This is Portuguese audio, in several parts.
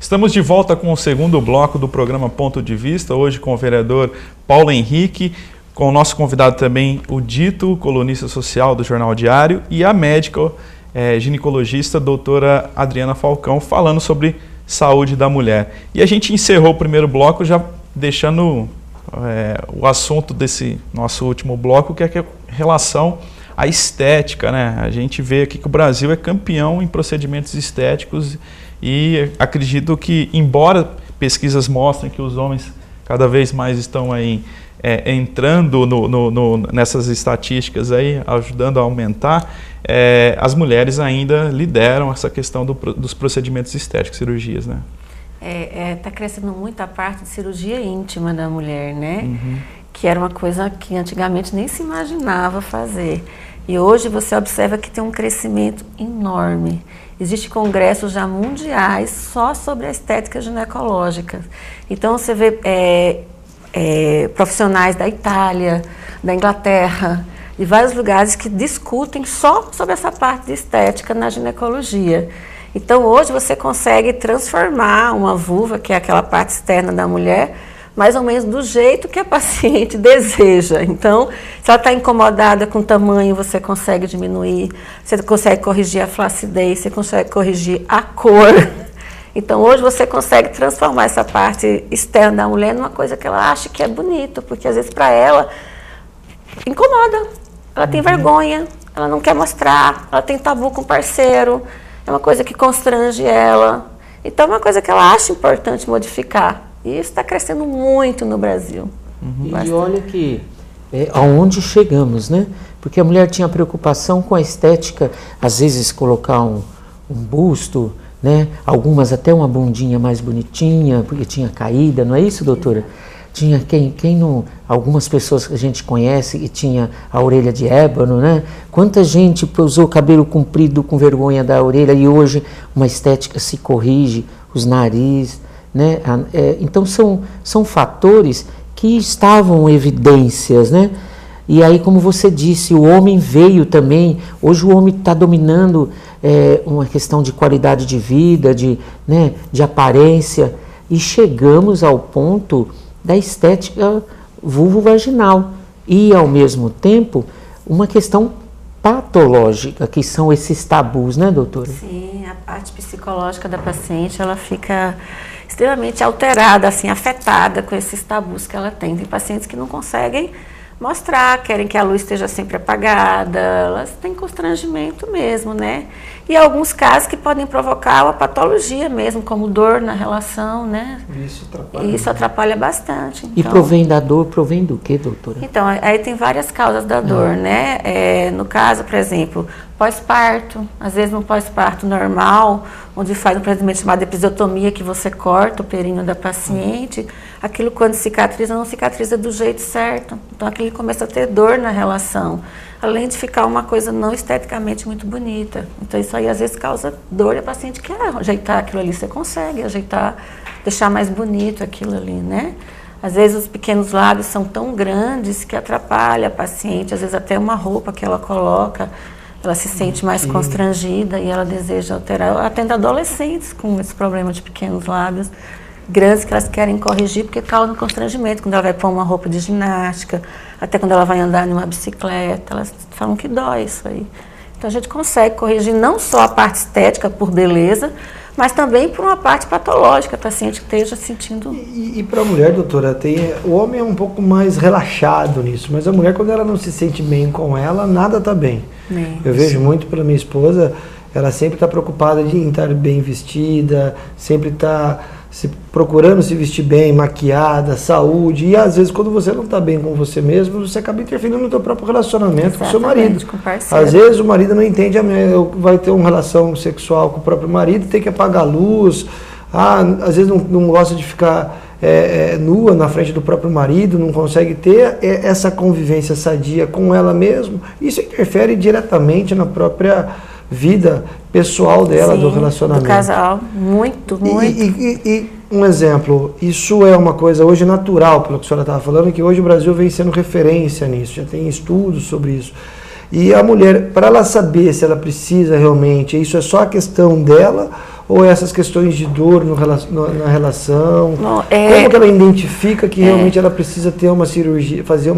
Estamos de volta com o segundo bloco do programa Ponto de Vista, hoje com o vereador Paulo Henrique, com o nosso convidado também o Dito, colunista social do Jornal Diário, e a médica ginecologista doutora Adriana Falcão, falando sobre saúde da mulher. E a gente encerrou o primeiro bloco já deixando o assunto desse nosso último bloco, que é a relação à estética, né? A gente vê aqui que o Brasil é campeão em procedimentos estéticos e acredito que, embora pesquisas mostrem que os homens cada vez mais estão aí entrando nessas estatísticas aí, ajudando a aumentar, as mulheres ainda lideram essa questão dos procedimentos estéticos, cirurgias, né? Está crescendo muito a parte de cirurgia íntima da mulher, né? Uhum. Que era uma coisa que antigamente nem se imaginava fazer. E hoje você observa que tem um crescimento enorme. Existem congressos já mundiais só sobre a estética ginecológica. Então você vê profissionais da Itália, da Inglaterra, de vários lugares que discutem só sobre essa parte de estética na ginecologia. Então hoje você consegue transformar uma vulva, que é aquela parte externa da mulher, mais ou menos do jeito que a paciente deseja. Então, se ela está incomodada com o tamanho, você consegue diminuir, você consegue corrigir a flacidez, você consegue corrigir a cor. Então, hoje você consegue transformar essa parte externa da mulher numa coisa que ela acha que é bonito, porque às vezes para ela incomoda, ela tem vergonha, ela não quer mostrar, ela tem tabu com o parceiro, é uma coisa que constrange ela. Então, é uma coisa que ela acha importante modificar. E isso está crescendo muito no Brasil. Uhum. E olha que aonde chegamos, né? Porque a mulher tinha preocupação com a estética, às vezes colocar um busto, né? Algumas até uma bundinha mais bonitinha, porque tinha caída, não é isso, doutora? Tinha quem não, algumas pessoas que a gente conhece e tinha a orelha de ébano, né? Quanta gente usou cabelo comprido com vergonha da orelha e hoje uma estética se corrige, os narizes, né? Então são fatores que estavam evidências, né? E aí, como você disse, o homem veio também, hoje o homem está dominando uma questão de qualidade de vida, de aparência, e chegamos ao ponto da estética vulvo-vaginal e, ao mesmo tempo, uma questão patológica, que são esses tabus, né, doutora? Sim, a parte psicológica da paciente, ela fica extremamente alterada, assim, afetada com esses tabus que ela tem. Tem pacientes que não conseguem mostrar, querem que a luz esteja sempre apagada, elas têm constrangimento mesmo, né? E alguns casos que podem provocar uma patologia mesmo, como dor na relação, né? Isso atrapalha bastante. Então, e provém da dor, provém do quê, doutora? Então, aí tem várias causas da dor, né? No caso, por exemplo, pós-parto, às vezes no pós-parto normal, onde faz um procedimento chamado episiotomia, que você corta o períneo da paciente, aquilo quando cicatriza, não cicatriza do jeito certo. Então, aquilo começa a ter dor na relação, além de ficar uma coisa não esteticamente muito bonita. Então, isso aí às vezes causa dor e a paciente quer ajeitar aquilo ali. Você consegue ajeitar, deixar mais bonito aquilo ali, né? Às vezes os pequenos lábios são tão grandes que atrapalha a paciente, às vezes até uma roupa que ela coloca, ela se sente mais constrangida e ela deseja alterar. Eu atendo adolescentes com esse problema de pequenos lábios grandes que elas querem corrigir porque causam constrangimento. Quando ela vai pôr uma roupa de ginástica, até quando ela vai andar numa bicicleta, elas falam que dói isso aí. Então a gente consegue corrigir não só a parte estética por beleza, mas também por uma parte patológica, a paciente que esteja sentindo... E para a mulher, doutora, o homem é um pouco mais relaxado nisso, mas a mulher, quando ela não se sente bem com ela, nada está bem. Eu vejo muito pela minha esposa, ela sempre está preocupada de estar bem vestida, sempre está procurando se vestir bem, maquiada, saúde, e às vezes quando você não está bem com você mesmo, você acaba interferindo no seu próprio relacionamento com o seu marido. Com o parceiro. Às vezes o marido não entende, vai ter uma relação sexual com o próprio marido, tem que apagar a luz, às vezes não gosta de ficar nua na frente do próprio marido, não consegue ter essa convivência sadia com ela mesma. Isso interfere diretamente na própria vida pessoal dela, do relacionamento. Do casal, muito. E um exemplo, isso é uma coisa hoje natural, pelo que a senhora estava falando, que hoje o Brasil vem sendo referência nisso, já tem estudos sobre isso. E a mulher, para ela saber se ela precisa realmente, isso é só a questão dela, Ou essas questões de dor na relação? Não, como que ela identifica que realmente ela precisa ter uma cirurgia, fazer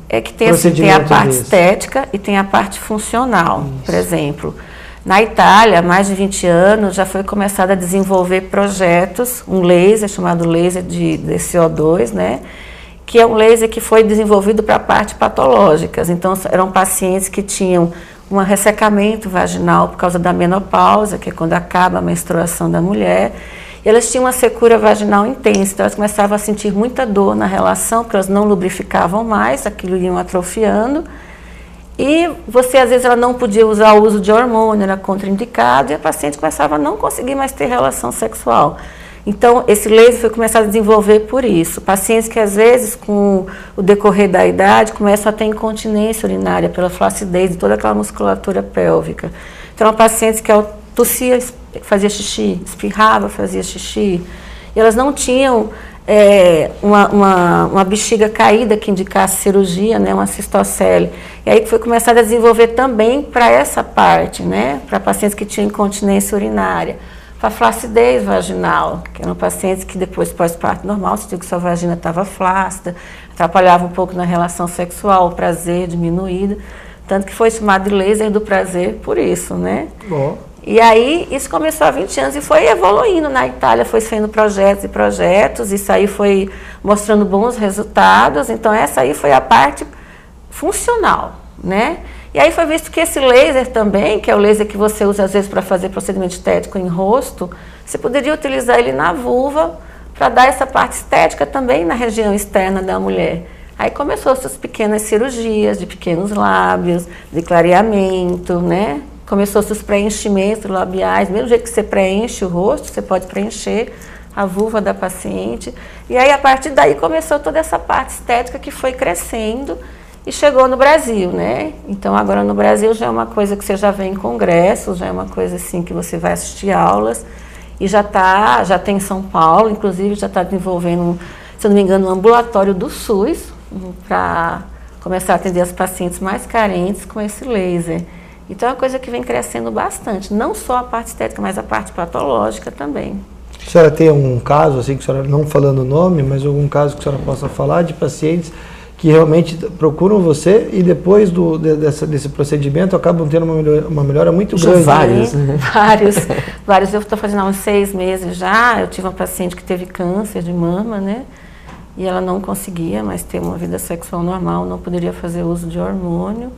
É que tem, assim, tem a parte estética e tem a parte funcional. Isso. Por exemplo, na Itália, há mais de 20 anos, já foi começado a desenvolver projetos, um laser chamado laser de CO2, né? Que é um laser que foi desenvolvido para a parte patológicas. Então, eram pacientes que tinham um ressecamento vaginal por causa da menopausa, que é quando acaba a menstruação da mulher. E elas tinham uma secura vaginal intensa, então elas começavam a sentir muita dor na relação, porque elas não lubrificavam mais, aquilo ia atrofiando. E você, às vezes, ela não podia usar o uso de hormônio, era contraindicado, e a paciente começava a não conseguir mais ter relação sexual. Então, esse laser foi começado a desenvolver por isso. Pacientes que, às vezes, com o decorrer da idade, começam a ter incontinência urinária pela flacidez de toda aquela musculatura pélvica. Então, pacientes que tossia, fazia xixi, espirrava, fazia xixi. E elas não tinham uma bexiga caída que indicasse cirurgia, né, uma cistocele. E aí foi começado a desenvolver também para essa parte, né, para pacientes que tinham incontinência urinária. Para flacidez vaginal, que eram pacientes que depois pós-parto normal, sentiu que sua vagina estava flácida, atrapalhava um pouco na relação sexual, o prazer diminuído, tanto que foi chamado de laser do prazer por isso, né? Bom. E aí isso começou há 20 anos e foi evoluindo na Itália, foi sendo projetos e projetos, isso aí foi mostrando bons resultados, então essa aí foi a parte funcional, né? E aí foi visto que esse laser também, que é o laser que você usa às vezes para fazer procedimento estético em rosto, você poderia utilizar ele na vulva para dar essa parte estética também na região externa da mulher. Aí começou essas pequenas cirurgias de pequenos lábios, de clareamento, né? Começou os preenchimentos labiais, mesmo jeito que você preenche o rosto, você pode preencher a vulva da paciente. E aí a partir daí começou toda essa parte estética que foi crescendo e chegou no Brasil, né? Então agora no Brasil já é uma coisa que você já vê em congressos, já é uma coisa assim que você vai assistir aulas e já tem em São Paulo, inclusive já está desenvolvendo, se eu não me engano, um ambulatório do SUS para começar a atender as pacientes mais carentes com esse laser. Então é uma coisa que vem crescendo bastante, não só a parte estética, mas a parte patológica também. A senhora tem um caso, assim, que a senhora, não falando o nome, mas algum caso que a senhora possa falar de pacientes que realmente procuram você e depois desse procedimento acabam tendo uma melhora muito grande. Vários, né? Vários. Eu estou fazendo há uns 6 meses já. Eu tive uma paciente que teve câncer de mama, né? E ela não conseguia mais ter uma vida sexual normal, não poderia fazer uso de hormônio.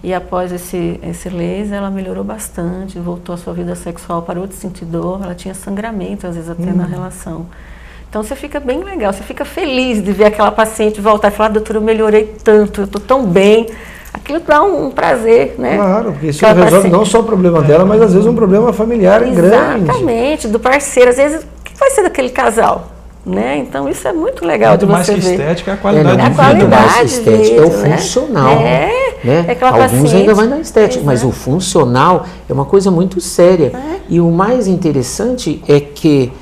E após esse laser, ela melhorou bastante, voltou a sua vida sexual, parou de sentir dor, ela tinha sangramento, às vezes até na relação. Então você fica bem legal, você fica feliz de ver aquela paciente voltar e falar, doutora, eu melhorei tanto, eu estou tão bem. Aquilo dá um prazer, né? Claro, porque isso resolve não só o problema dela, mas às vezes um problema familiar grande. Exatamente, do parceiro. Às vezes, o que vai ser daquele casal? Né? Então isso é muito legal de você ver. Muito mais que estética é a qualidade de vida. Muito mais estética é o funcional. Né? Alguns paciente, ainda vai na estética, mas o funcional é uma coisa muito séria. E o mais interessante é que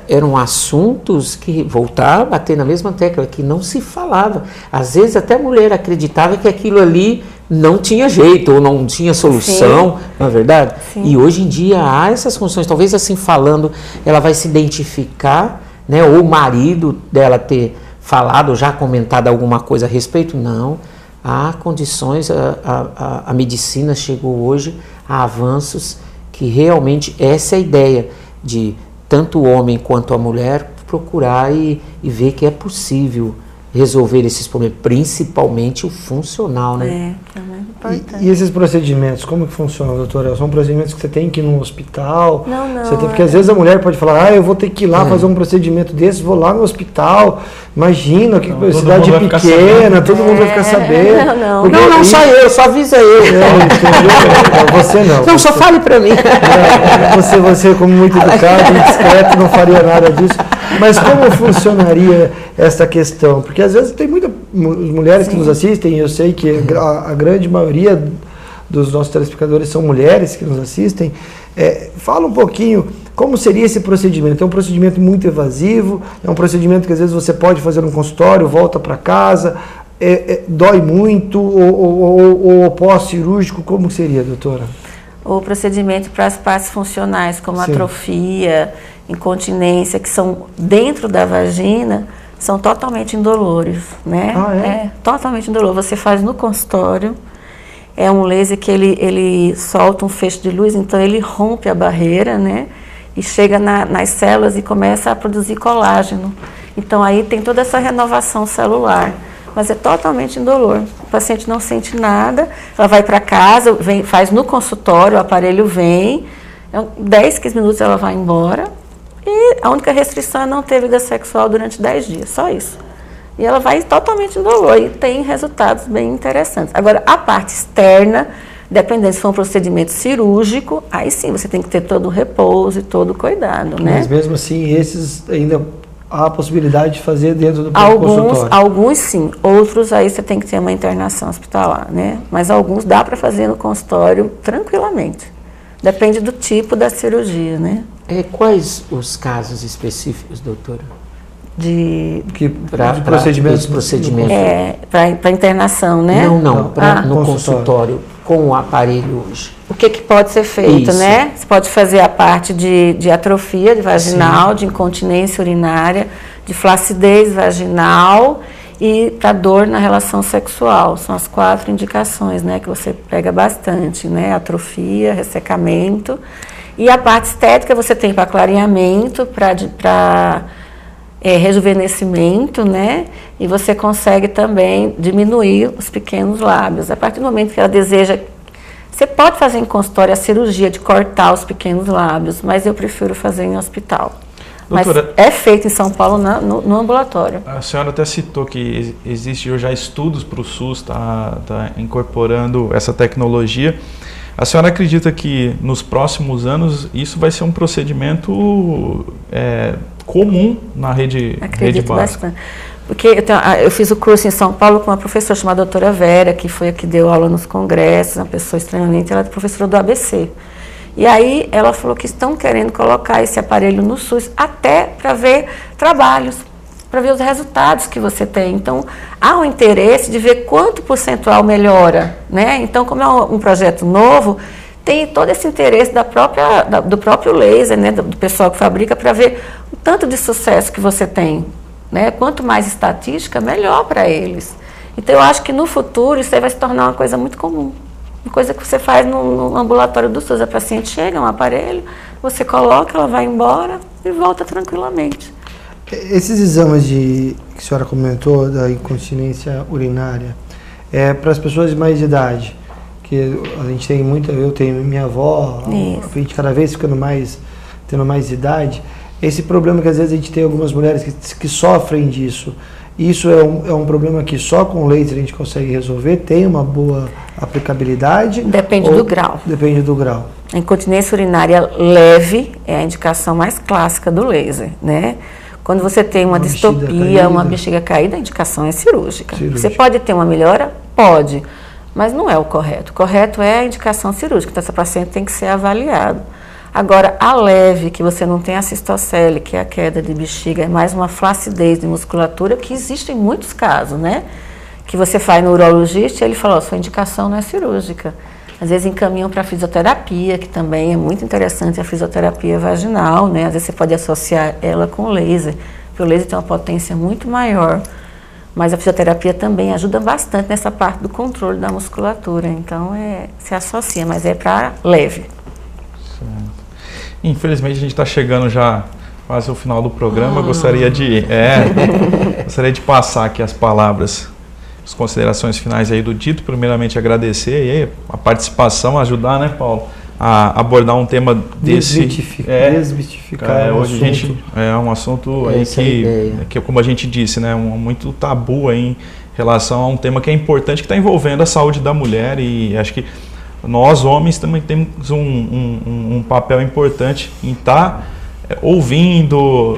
eram assuntos que, voltar a bater na mesma tecla, que não se falava. Às vezes até a mulher acreditava que aquilo ali não tinha jeito, ou não tinha solução, não é verdade? Sim. E hoje em dia há essas condições, talvez assim falando, ela vai se identificar, né, ou o marido dela ter falado, ou já comentado alguma coisa a respeito, não. Há condições, a medicina chegou hoje a avanços que realmente essa é a ideia de tanto o homem quanto a mulher procurar e ver que é possível resolver esses problemas, principalmente o funcional, né? É muito importante. E esses procedimentos, como que funcionam, doutora? São procedimentos que você tem que ir no hospital? Não. Porque às vezes a mulher pode falar, eu vou ter que ir lá fazer um procedimento desse, vou lá no hospital, imagina, que cidade pequena, todo mundo vai ficar sabendo. Não, só eu, só avisa eu. Você não. Não, só fale pra mim. Você, como muito educado e discreto, não faria nada disso. Mas como funcionaria essa questão? Porque às vezes tem muitas mulheres que nos assistem, eu sei que a grande maioria dos nossos telespectadores são mulheres que nos assistem. Fala um pouquinho como seria esse procedimento. É um procedimento muito evasivo, é um procedimento que às vezes você pode fazer no consultório, volta para casa, dói muito, ou pós-cirúrgico, como seria, doutora? o procedimento para as partes funcionais, como Sim. atrofia, incontinência, que são dentro da vagina, são totalmente indolores, né? Ah, é? É totalmente indolor. Você faz no consultório, é um laser que ele solta um feixe de luz, então ele rompe a barreira, né? E chega nas células e começa a produzir colágeno. Então aí tem toda essa renovação celular, mas é totalmente indolor. O paciente não sente nada, ela vai para casa, faz no consultório, o aparelho vem, 10, 15 minutos ela vai embora, e a única restrição é não ter vida sexual durante 10 dias, só isso. E ela vai totalmente indolor e tem resultados bem interessantes. Agora, a parte externa, dependendo se for um procedimento cirúrgico, aí sim você tem que ter todo o repouso e todo o cuidado, né? Mas mesmo assim, esses ainda há a possibilidade de fazer dentro do consultório? Alguns sim, outros aí você tem que ter uma internação hospitalar, né? Mas alguns dá para fazer no consultório tranquilamente. Depende do tipo da cirurgia, né? Quais os casos específicos, doutora? De procedimentos? Para internação, né? Não, no consultório, com o aparelho hoje. O que pode ser feito, né? Você pode fazer a parte de atrofia vaginal, sim, de incontinência urinária, de flacidez vaginal e para dor na relação sexual. São as 4 indicações, né, que você pega bastante, né? Atrofia, ressecamento. E a parte estética você tem para clareamento, para rejuvenescimento, né? E você consegue também diminuir os pequenos lábios. A partir do momento que ela deseja, você pode fazer em consultório a cirurgia de cortar os pequenos lábios, mas eu prefiro fazer em hospital. Doutora, mas é feito em São Paulo no ambulatório. A senhora até citou que existe já estudos para o SUS, tá incorporando essa tecnologia. A senhora acredita que nos próximos anos isso vai ser um procedimento comum na rede básica? Acredito bastante. Porque eu fiz o curso em São Paulo com uma professora chamada doutora Vera, que foi a que deu aula nos congressos, uma pessoa extremamente, ela é professora do ABC. E aí ela falou que estão querendo colocar esse aparelho no SUS até para ver trabalhos, para ver os resultados que você tem. Então, há um interesse de ver quanto percentual melhora, né? Então, como é um projeto novo, tem todo esse interesse do próprio laser, né? Do pessoal que fabrica, para ver o tanto de sucesso que você tem, né? Quanto mais estatística, melhor para eles. Então, eu acho que no futuro isso aí vai se tornar uma coisa muito comum. Uma coisa que você faz no ambulatório do SUS. A paciente chega, um aparelho, você coloca, ela vai embora e volta tranquilamente. Esses exames que a senhora comentou, da incontinência urinária, para as pessoas de mais idade, que a gente tem eu tenho minha avó, a gente cada vez tendo mais idade, esse problema que às vezes a gente tem algumas mulheres que sofrem disso, isso é um problema que só com laser a gente consegue resolver? Tem uma boa aplicabilidade? Depende do grau. Depende do grau. A incontinência urinária leve é a indicação mais clássica do laser, né? Quando você tem uma distopia, uma bexiga caída, a indicação é cirúrgica. Você pode ter uma melhora? Pode, mas não é o correto. O correto é a indicação cirúrgica, então essa paciente tem que ser avaliada. Agora, a leve, que você não tem a cistocele, que é a queda de bexiga, é mais uma flacidez de musculatura, que existe em muitos casos, né? Que você faz no urologista e ele fala, sua indicação não é cirúrgica. Às vezes encaminham para a fisioterapia, que também é muito interessante, a fisioterapia vaginal, né? Às vezes você pode associar ela com o laser, porque o laser tem uma potência muito maior. Mas a fisioterapia também ajuda bastante nessa parte do controle da musculatura. Então, se associa, mas é para leve. Certo. Infelizmente, a gente está chegando já quase ao final do programa. Eu gostaria de passar aqui as palavras, as considerações finais aí do Dito. Primeiramente, agradecer aí a participação, ajudar, né, Paulo, a abordar um tema desse. Desmistificar. Hoje a gente um assunto aí que, como a gente disse, né, muito tabu aí em relação a um tema que é importante, que está envolvendo a saúde da mulher, e acho que nós, homens, também temos um papel importante em estar ouvindo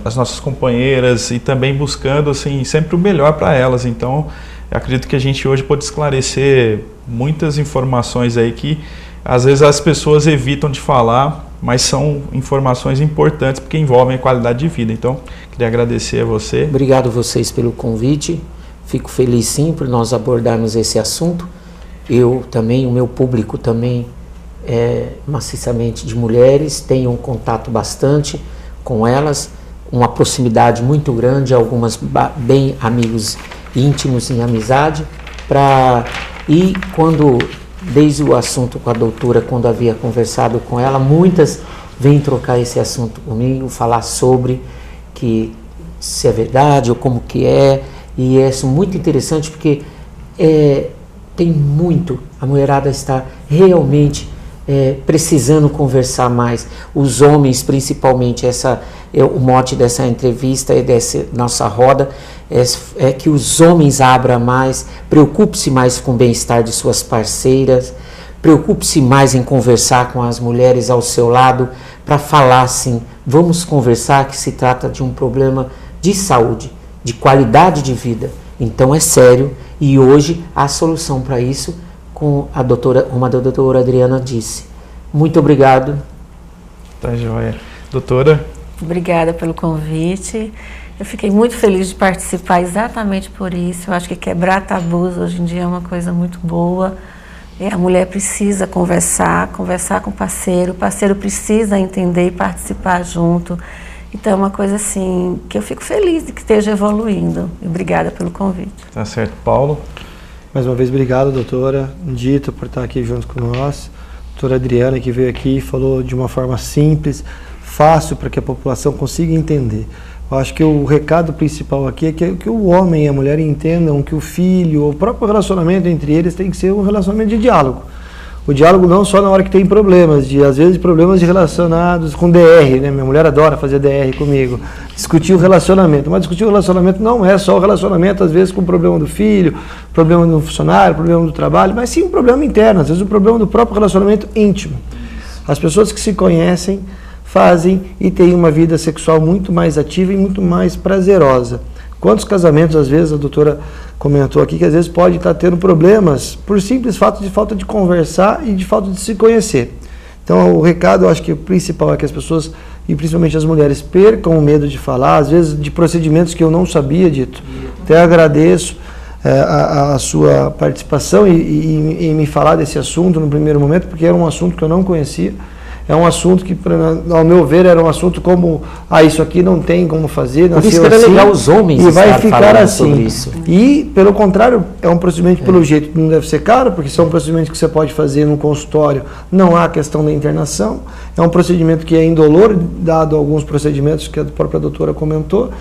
as nossas companheiras e também buscando assim, sempre o melhor para elas. Então, acredito que a gente hoje pode esclarecer muitas informações aí que às vezes as pessoas evitam de falar, mas são informações importantes porque envolvem a qualidade de vida. Então, queria agradecer a você. Obrigado a vocês pelo convite. Fico feliz sim por nós abordarmos esse assunto. Eu também, o meu público também maciçamente de mulheres, tenho um contato bastante com elas, uma proximidade muito grande, algumas bem amigos íntimos em amizade, e desde o assunto com a doutora, quando havia conversado com ela, muitas vêm trocar esse assunto comigo, falar sobre que se é verdade ou como que é, e é muito interessante porque tem muito, a mulherada está realmente precisando conversar mais, os homens principalmente, o mote dessa entrevista e dessa nossa roda é que os homens abram mais, preocupe-se mais com o bem-estar de suas parceiras, preocupe-se mais em conversar com as mulheres ao seu lado, para falar assim, vamos conversar que se trata de um problema de saúde, de qualidade de vida, então é sério, e hoje há solução para isso, como a doutora Adriana disse. Muito obrigado. Tá joia. Doutora? Obrigada pelo convite. Eu fiquei muito feliz de participar exatamente por isso. Eu acho que quebrar tabus hoje em dia é uma coisa muito boa. A mulher precisa conversar com o parceiro precisa entender e participar junto. Então é uma coisa assim que eu fico feliz de que esteja evoluindo. E obrigada pelo convite. Tá certo. Paulo? Mais uma vez, obrigado, doutora Dito, por estar aqui junto com nós. Doutora Adriana, que veio aqui e falou de uma forma simples, fácil, para que a população consiga entender. Eu acho que o recado principal aqui é que o homem e a mulher entendam que o filho, o próprio relacionamento entre eles tem que ser um relacionamento de diálogo. O diálogo não só na hora que tem problemas, às vezes problemas relacionados com DR, né? Minha mulher adora fazer DR comigo, discutir o relacionamento, mas discutir o relacionamento não é só o relacionamento, às vezes com o problema do filho, problema do funcionário, problema do trabalho, mas sim um problema interno, às vezes o problema do próprio relacionamento íntimo. As pessoas que se conhecem fazem e têm uma vida sexual muito mais ativa e muito mais prazerosa. Quantos casamentos, às vezes, a doutora comentou aqui, que às vezes pode estar tendo problemas por simples fato de falta de conversar e de falta de se conhecer. Então, o recado, eu acho que o principal é que as pessoas, e principalmente as mulheres, percam o medo de falar, às vezes de procedimentos que eu não sabia, Dito. Até agradeço a sua participação e me falar desse assunto no primeiro momento, porque era um assunto que eu não conhecia. É um assunto que, ao meu ver, era um assunto como, isso aqui não tem como fazer, por isso que era assim, legal os homens e vai ficar assim. Sobre isso. E, pelo contrário, é um procedimento, pelo jeito, não deve ser caro, porque são procedimentos que você pode fazer no consultório, não há questão da internação, é um procedimento que é indolor, dado alguns procedimentos que a própria doutora comentou,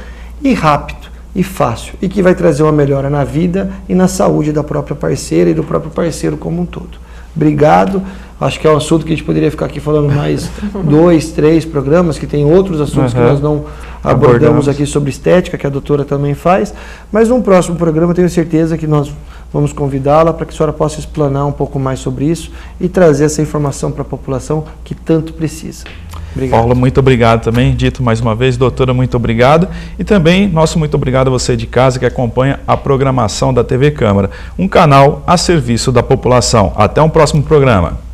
e rápido, e fácil, e que vai trazer uma melhora na vida e na saúde da própria parceira e do próprio parceiro como um todo. Obrigado. Acho que é um assunto que a gente poderia ficar aqui falando mais 2, 3 programas, que tem outros assuntos que nós não abordamos aqui sobre estética, que a doutora também faz. Mas num próximo programa eu tenho certeza que nós vamos convidá-la para que a senhora possa explanar um pouco mais sobre isso e trazer essa informação para a população que tanto precisa. Obrigado. Paulo, muito obrigado também. Dito mais uma vez, doutora, muito obrigado. E também, nosso muito obrigado a você de casa que acompanha a programação da TV Câmara, um canal a serviço da população. Até um próximo programa.